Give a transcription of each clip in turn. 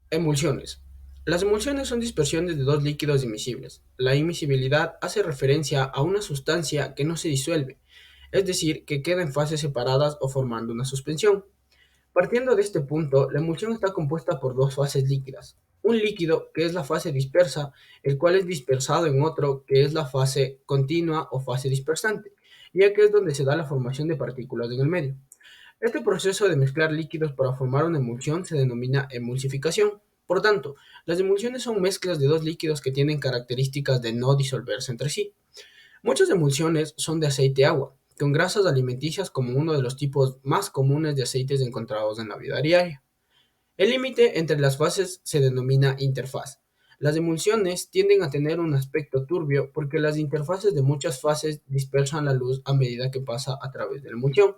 Emulsiones. Las emulsiones son dispersiones de dos líquidos imisibles. La imisibilidad hace referencia a una sustancia que no se disuelve, es decir, que queda en fases separadas o formando una suspensión. Partiendo de este punto, la emulsión está compuesta por dos fases líquidas. Un líquido, que es la fase dispersa, el cual es dispersado en otro, que es la fase continua o fase dispersante, ya que es donde se da la formación de partículas en el medio. Este proceso de mezclar líquidos para formar una emulsión se denomina emulsificación. Por tanto, las emulsiones son mezclas de dos líquidos que tienen características de no disolverse entre sí. Muchas emulsiones son de aceite-agua, con grasas alimenticias como uno de los tipos más comunes de aceites encontrados en la vida diaria. El límite entre las fases se denomina interfaz. Las emulsiones tienden a tener un aspecto turbio porque las interfaces de muchas fases dispersan la luz a medida que pasa a través de la emulsión.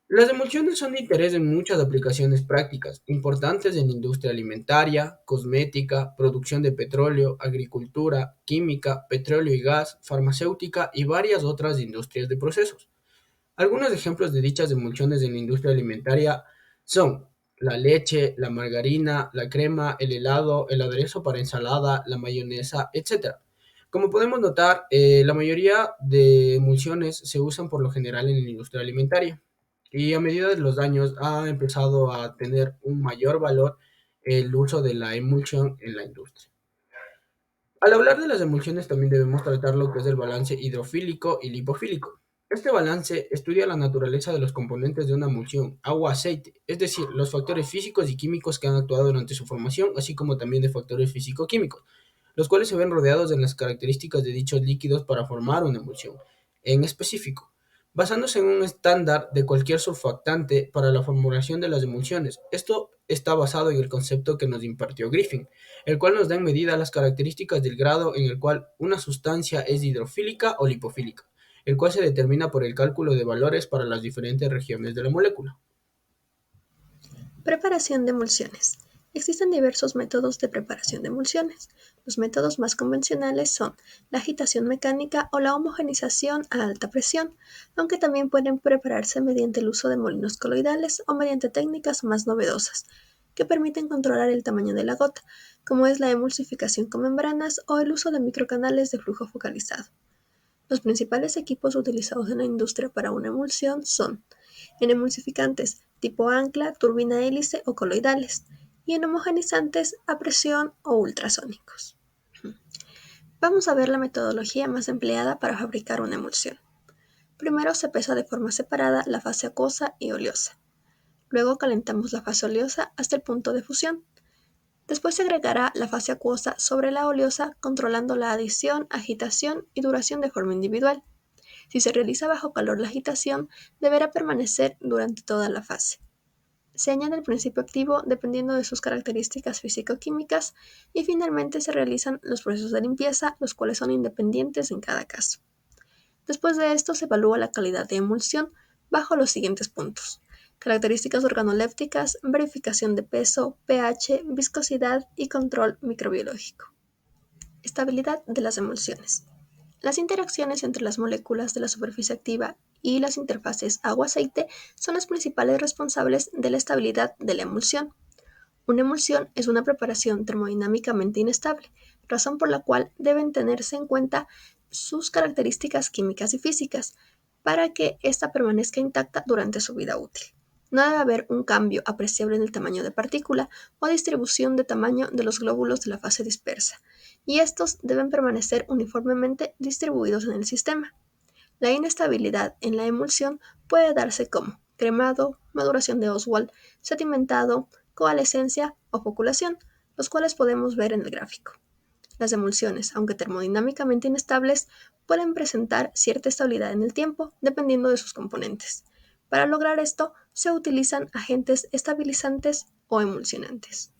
Las emulsiones son de interés en muchas aplicaciones prácticas, importantes en la industria alimentaria, cosmética, producción de petróleo, agricultura, química, petróleo y gas, farmacéutica y varias otras industrias de procesos. Algunos ejemplos de dichas emulsiones en la industria alimentaria son la leche, la margarina, la crema, el helado, el aderezo para ensalada, la mayonesa, etcétera. Como podemos notar, la mayoría de emulsiones se usan por lo general en la industria alimentaria y a medida de los años ha empezado a tener un mayor valor el uso de la emulsión en la industria. Al hablar de las emulsiones también debemos tratar lo que es el balance hidrofílico y lipofílico. Este balance estudia la naturaleza de los componentes de una emulsión, agua-aceite, es decir, los factores físicos y químicos que han actuado durante su formación, así como también de factores físico-químicos, los cuales se ven rodeados en las características de dichos líquidos para formar una emulsión. En específico, basándose en un estándar de cualquier surfactante para la formulación de las emulsiones. Esto está basado en el concepto que nos impartió Griffin, el cual nos da en medida las características del grado en el cual una sustancia es hidrofílica o lipofílica, el cual se determina por el cálculo de valores para las diferentes regiones de la molécula. Preparación de emulsiones. Existen diversos métodos de preparación de emulsiones. Los métodos más convencionales son la agitación mecánica o la homogenización a alta presión, aunque también pueden prepararse mediante el uso de molinos coloidales o mediante técnicas más novedosas, que permiten controlar el tamaño de la gota, como es la emulsificación con membranas o el uso de microcanales de flujo focalizado. Los principales equipos utilizados en la industria para una emulsión son en emulsificantes tipo ancla, turbina hélice o coloidales, y en homogenizantes a presión o ultrasónicos. Vamos a ver la metodología más empleada para fabricar una emulsión. Primero se pesa de forma separada la fase acuosa y oleosa. Luego calentamos la fase oleosa hasta el punto de fusión. Después se agregará la fase acuosa sobre la oleosa, controlando la adición, agitación y duración de forma individual. Si se realiza bajo calor, la agitación deberá permanecer durante toda la fase. Se añade el principio activo dependiendo de sus características físico-químicas y finalmente se realizan los procesos de limpieza, los cuales son independientes en cada caso. Después de esto se evalúa la calidad de emulsión bajo los siguientes puntos: características organolépticas, verificación de peso, pH, viscosidad y control microbiológico. Estabilidad de las emulsiones. Las interacciones entre las moléculas de la superficie activa y las interfaces agua-aceite son las principales responsables de la estabilidad de la emulsión. Una emulsión es una preparación termodinámicamente inestable, razón por la cual deben tenerse en cuenta sus características químicas y físicas para que ésta permanezca intacta durante su vida útil. No debe haber un cambio apreciable en el tamaño de partícula o distribución de tamaño de los glóbulos de la fase dispersa, y estos deben permanecer uniformemente distribuidos en el sistema. La inestabilidad en la emulsión puede darse como cremado, maduración de Oswald, sedimentado, coalescencia o foculación, los cuales podemos ver en el gráfico. Las emulsiones, aunque termodinámicamente inestables, pueden presentar cierta estabilidad en el tiempo dependiendo de sus componentes. Para lograr esto, se utilizan agentes estabilizantes o emulsionantes.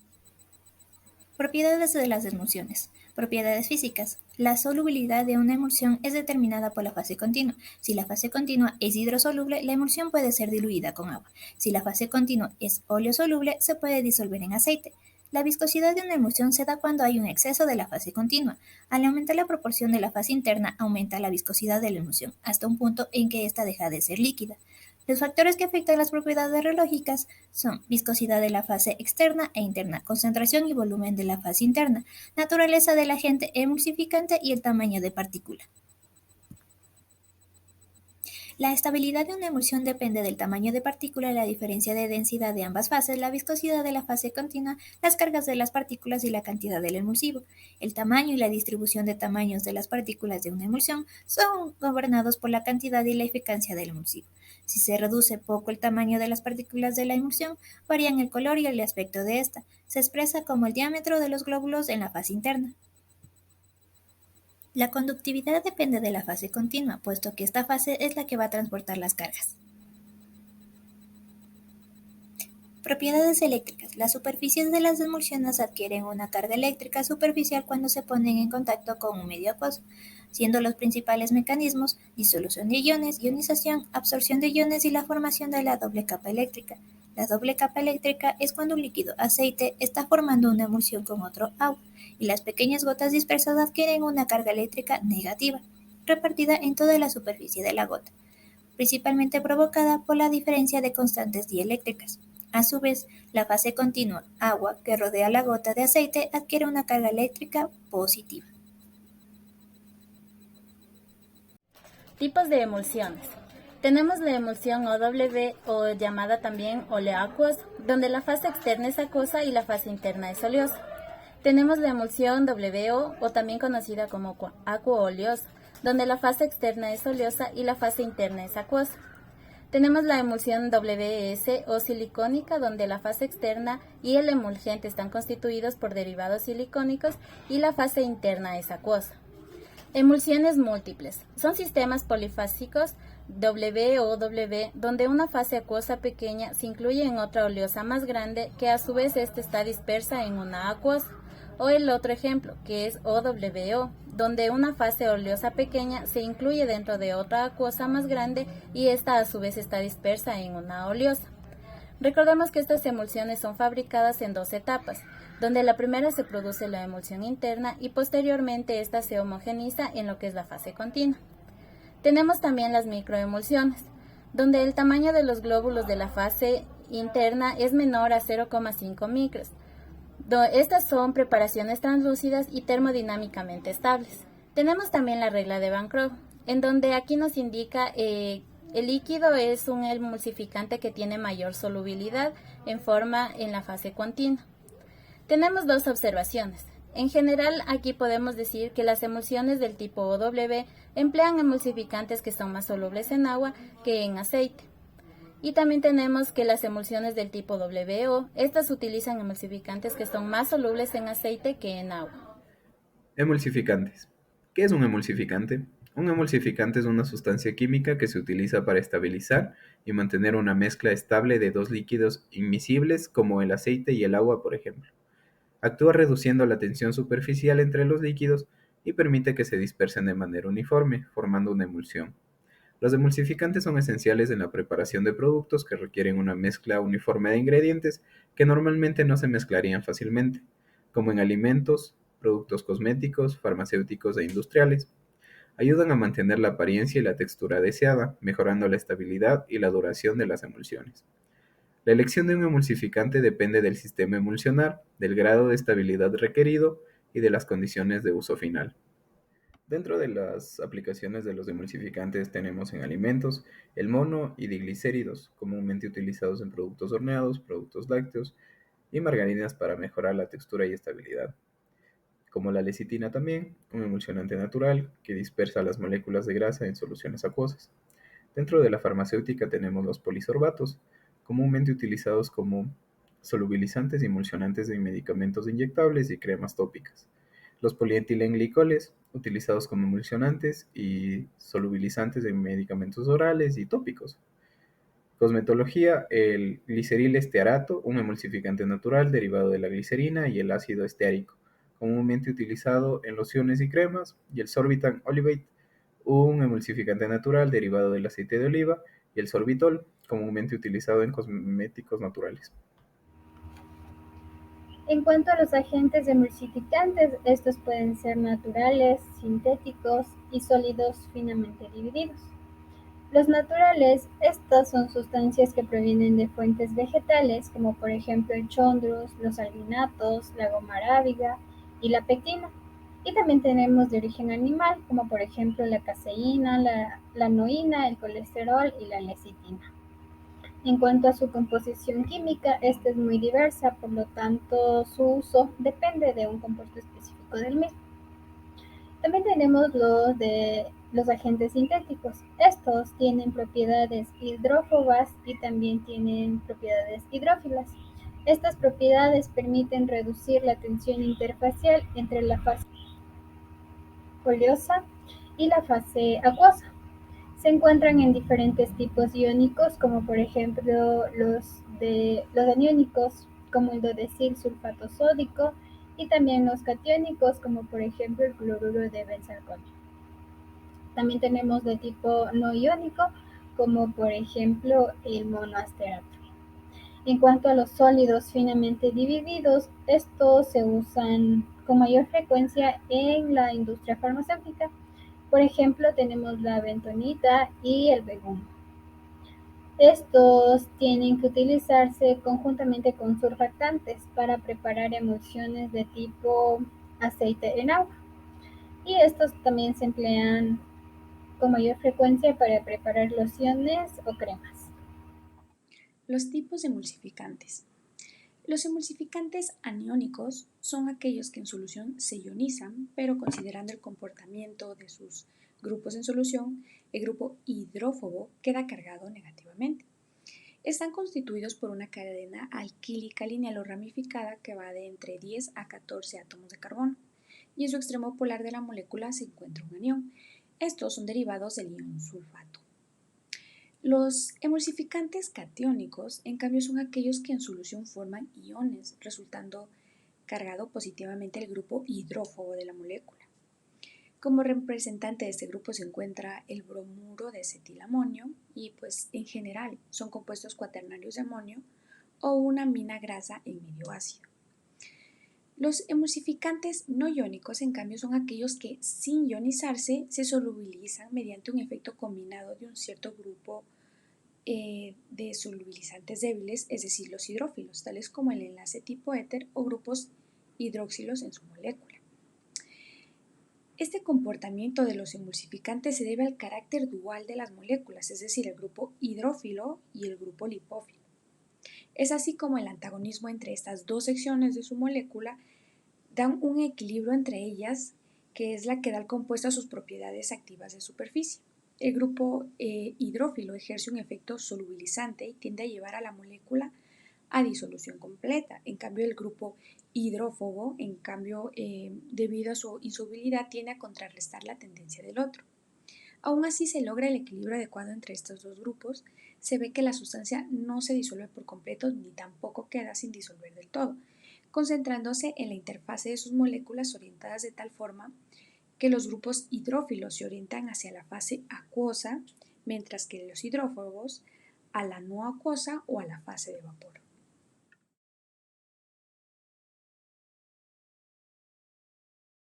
Propiedades de las emulsiones. Propiedades físicas. La solubilidad de una emulsión es determinada por la fase continua. Si la fase continua es hidrosoluble, la emulsión puede ser diluida con agua. Si la fase continua es oleosoluble, se puede disolver en aceite. La viscosidad de una emulsión se da cuando hay un exceso de la fase continua. Al aumentar la proporción de la fase interna, aumenta la viscosidad de la emulsión, hasta un punto en que ésta deja de ser líquida. Los factores que afectan las propiedades reológicas son viscosidad de la fase externa e interna, concentración y volumen de la fase interna, naturaleza del agente emulsificante y el tamaño de partícula. La estabilidad de una emulsión depende del tamaño de partícula, la diferencia de densidad de ambas fases, la viscosidad de la fase continua, las cargas de las partículas y la cantidad del emulsivo. El tamaño y la distribución de tamaños de las partículas de una emulsión son gobernados por la cantidad y la eficacia del emulsivo. Si se reduce poco el tamaño de las partículas de la emulsión, varían el color y el aspecto de esta. Se expresa como el diámetro de los glóbulos en la fase interna. La conductividad depende de la fase continua, puesto que esta fase es la que va a transportar las cargas. Propiedades eléctricas. Las superficies de las emulsiones adquieren una carga eléctrica superficial cuando se ponen en contacto con un medio acuoso, siendo los principales mecanismos disolución de iones, ionización, absorción de iones y la formación de la doble capa eléctrica. La doble capa eléctrica es cuando un líquido aceite está formando una emulsión con otro agua, y las pequeñas gotas dispersas adquieren una carga eléctrica negativa, repartida en toda la superficie de la gota, principalmente provocada por la diferencia de constantes dieléctricas. A su vez, la fase continua agua que rodea la gota de aceite adquiere una carga eléctrica positiva. Tipos de emulsiones. Tenemos la emulsión OW o llamada también oleoacuosa, donde la fase externa es acuosa y la fase interna es oleosa. Tenemos la emulsión WO o también conocida como acuo-oleosa, donde la fase externa es oleosa y la fase interna es acuosa. Tenemos la emulsión WS o silicónica, donde la fase externa y el emulgente están constituidos por derivados silicónicos y la fase interna es acuosa. Emulsiones múltiples. Son sistemas polifásicos WO-W, donde una fase acuosa pequeña se incluye en otra oleosa más grande, que a su vez ésta está dispersa en una acuosa. O el otro ejemplo, que es OWO, donde una fase oleosa pequeña se incluye dentro de otra acuosa más grande y esta a su vez está dispersa en una oleosa. Recordemos que estas emulsiones son fabricadas en dos etapas, donde la primera se produce la emulsión interna y posteriormente esta se homogeniza en lo que es la fase continua. Tenemos también las microemulsiones, donde el tamaño de los glóbulos de la fase interna es menor a 0,5 micros. Estas son preparaciones translúcidas y termodinámicamente estables. Tenemos también la regla de Van Crogh, en donde aquí nos indica el líquido es un emulsificante que tiene mayor solubilidad en la fase continua. Tenemos dos observaciones. En general, aquí podemos decir que las emulsiones del tipo OW emplean emulsificantes que son más solubles en agua que en aceite. Y también tenemos que las emulsiones del tipo WO, estas utilizan emulsificantes que son más solubles en aceite que en agua. Emulsificantes. ¿Qué es un emulsificante? Un emulsificante es una sustancia química que se utiliza para estabilizar y mantener una mezcla estable de dos líquidos inmiscibles como el aceite y el agua, por ejemplo. Actúa reduciendo la tensión superficial entre los líquidos y permite que se dispersen de manera uniforme, formando una emulsión. Los emulsificantes son esenciales en la preparación de productos que requieren una mezcla uniforme de ingredientes que normalmente no se mezclarían fácilmente, como en alimentos, productos cosméticos, farmacéuticos e industriales. Ayudan a mantener la apariencia y la textura deseada, mejorando la estabilidad y la duración de las emulsiones. La elección de un emulsificante depende del sistema emulsionar, del grado de estabilidad requerido y de las condiciones de uso final. Dentro de las aplicaciones de los emulsificantes tenemos en alimentos el mono y diglicéridos, comúnmente utilizados en productos horneados, productos lácteos y margarinas para mejorar la textura y estabilidad. Como la lecitina también, un emulsionante natural que dispersa las moléculas de grasa en soluciones acuosas. Dentro de la farmacéutica tenemos los polisorbatos, comúnmente utilizados como solubilizantes y emulsionantes en medicamentos inyectables y cremas tópicas. Los polietilenglicoles, utilizados como emulsionantes y solubilizantes en medicamentos orales y tópicos. Cosmetología, el gliceril estearato, un emulsificante natural derivado de la glicerina y el ácido esteárico, comúnmente utilizado en lociones y cremas, y el sorbitan olivate, un emulsificante natural derivado del aceite de oliva, y el sorbitol, comúnmente utilizado en cosméticos naturales. En cuanto a los agentes emulsificantes, estos pueden ser naturales, sintéticos y sólidos finamente divididos. Los naturales, estas son sustancias que provienen de fuentes vegetales, como por ejemplo el chondrus, los alginatos, la goma arábiga y la pectina. Y también tenemos de origen animal, como por ejemplo la caseína, la noína, el colesterol y la lecitina. En cuanto a su composición química, esta es muy diversa, por lo tanto su uso depende de un compuesto específico del mismo. También tenemos los agentes sintéticos. Estos tienen propiedades hidrófobas y también tienen propiedades hidrófilas. Estas propiedades permiten reducir la tensión interfacial entre la fase oleosa y la fase acuosa. Se encuentran en diferentes tipos iónicos, como por ejemplo los aniónicos, como el dodecil sulfato sódico, y también los catiónicos, como por ejemplo el cloruro de benzalconio. También tenemos de tipo no iónico, como por ejemplo el monoasterato. En cuanto a los sólidos finamente divididos, estos se usan con mayor frecuencia en la industria farmacéutica. Por ejemplo, tenemos la bentonita y el begum. Estos tienen que utilizarse conjuntamente con surfactantes para preparar emulsiones de tipo aceite en agua. Y estos también se emplean con mayor frecuencia para preparar lociones o cremas. Los tipos de emulsificantes. Los emulsificantes aniónicos son aquellos que en solución se ionizan, pero considerando el comportamiento de sus grupos en solución, el grupo hidrófobo queda cargado negativamente. Están constituidos por una cadena alquílica lineal o ramificada que va de entre 10 a 14 átomos de carbono, y en su extremo polar de la molécula se encuentra un anión. Estos son derivados del ion sulfato. Los emulsificantes catiónicos, en cambio, son aquellos que en solución forman iones, resultando cargado positivamente el grupo hidrófobo de la molécula. Como representante de este grupo se encuentra el bromuro de acetilamonio y pues en general son compuestos cuaternarios de amonio o una amina grasa en medio ácido. Los emulsificantes no iónicos, en cambio, son aquellos que sin ionizarse se solubilizan mediante un efecto combinado de un cierto grupo de solubilizantes débiles, es decir, los hidrófilos, tales como el enlace tipo éter o grupos hidroxilos en su molécula. Este comportamiento de los emulsificantes se debe al carácter dual de las moléculas, es decir, el grupo hidrófilo y el grupo lipófilo. Es así como el antagonismo entre estas dos secciones de su molécula dan un equilibrio entre ellas, que es la que da al compuesto a sus propiedades activas de superficie. El grupo hidrófilo ejerce un efecto solubilizante y tiende a llevar a la molécula a disolución completa. En cambio, el grupo hidrófobo, debido a su insolubilidad, tiende a contrarrestar la tendencia del otro. Aún así se logra el equilibrio adecuado entre estos dos grupos, se ve que la sustancia no se disuelve por completo ni tampoco queda sin disolver del todo, concentrándose en la interfase de sus moléculas orientadas de tal forma que los grupos hidrófilos se orientan hacia la fase acuosa, mientras que los hidrófobos a la no acuosa o a la fase de vapor.